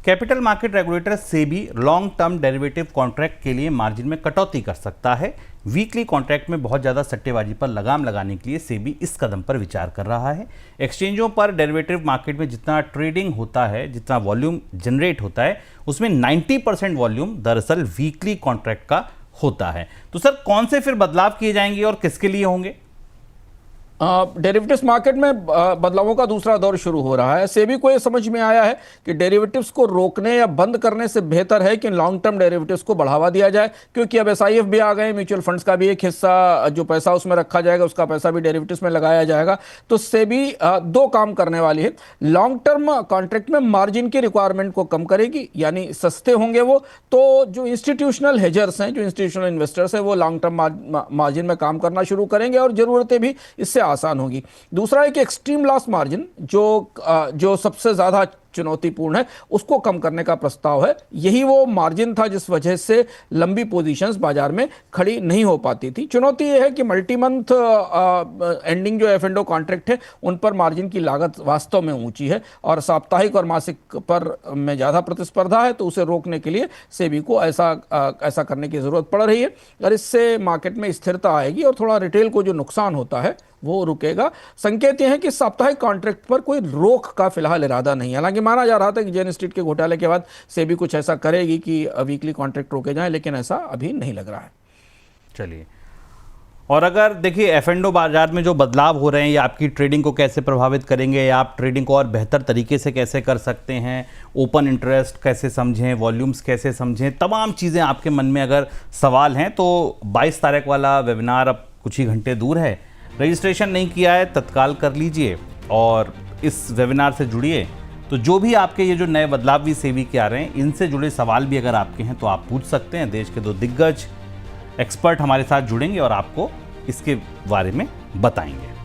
Capital market regulator SEBI long term derivative contract के लिए margin में कटौती कर सकता है। वीकली कॉन्ट्रैक्ट में बहुत ज़्यादा सट्टेबाजी पर लगाम लगाने के लिए सेबी इस कदम पर विचार कर रहा है। एक्सचेंजों पर डेरिवेटिव मार्केट में जितना ट्रेडिंग होता है, जितना वॉल्यूम जनरेट होता है, उसमें 90% वॉल्यूम दरअसल वीकली कॉन्ट्रैक्ट का होता है। तो सर, कौन से फिर बदलाव किए जाएंगे और किसके लिए होंगे? डेरिवेटिव्स मार्केट में बदलावों का दूसरा दौर शुरू हो रहा है। सेबी को यह समझ में आया है कि डेरिवेटिव्स को रोकने या बंद करने से बेहतर है कि लॉन्ग टर्म डेरिवेटिव्स को बढ़ावा दिया जाए, क्योंकि अब एसआईएफ भी आ गए, म्यूचुअल फंड्स का भी एक हिस्सा जो पैसा उसमें रखा जाएगा उसका पैसा भी डेरिवेटिव्स में लगाया जाएगा। तो सेबी दो काम करने वाली है। लॉन्ग टर्म कॉन्ट्रैक्ट में मार्जिन की रिक्वायरमेंट को कम करेगी, यानी सस्ते होंगे वो, तो जो इंस्टीट्यूशनल हेजर्स हैं, जो इंस्टीट्यूशनल इन्वेस्टर्स हैं, वो लॉन्ग टर्म मार्जिन में काम करना शुरू करेंगे और जरूरतें भी इससे आसान होगी। दूसरा है कि एक्सट्रीम लॉस मार्जिन जो सबसे ज्यादा चुनौतीपूर्ण है, उसको कम करने का प्रस्ताव है। यही वो मार्जिन था जिस वजह से लंबी पोजीशंस बाजार में खड़ी नहीं हो पाती थी। चुनौती यह है कि मल्टी मंथ एंडिंग जो एफ&ओ कॉन्ट्रैक्ट है, उन पर मार्जिन की लागत वास्तव में ऊंची है और साप्ताहिक और मासिक पर में ज्यादा प्रतिस्पर्धा है, तो उसे रोकने के लिए सेबी को ऐसा करने की जरूरत पड़ रही है और इससे मार्केट में स्थिरता आएगी और थोड़ा रिटेल को जो नुकसान होता है वो रुकेगा। संकेत यह है कि साप्ताहिक कॉन्ट्रैक्ट पर कोई रोक का फिलहाल इरादा नहीं है। हालांकि माना जा रहा था कि जेन स्ट्रीट के घोटाले के बाद सेबी कुछ ऐसा करेगी कि वीकली कॉन्ट्रैक्ट रोके जाएं, लेकिन ऐसा अभी नहीं लग रहा है। चलिए, और अगर देखिए एफ&ओ बाजार में जो बदलाव हो रहे हैं, ये आपकी ट्रेडिंग को कैसे प्रभावित करेंगे, या आप ट्रेडिंग को और बेहतर तरीके से कैसे कर सकते हैं, ओपन इंटरेस्ट कैसे समझें, वॉल्यूम्स कैसे समझें, तमाम चीज़ें आपके मन में अगर सवाल हैं तो 22 तारीख वाला वेबिनार अब कुछ ही घंटे दूर है। रजिस्ट्रेशन नहीं किया है तत्काल कर लीजिए और इस वेबिनार से जुड़िए। तो जो भी आपके ये जो नए बदलाव भी सेबी के आ रहे हैं, इनसे जुड़े सवाल भी अगर आपके हैं तो आप पूछ सकते हैं। देश के 2 दिग्गज एक्सपर्ट हमारे साथ जुड़ेंगे और आपको इसके बारे में बताएंगे।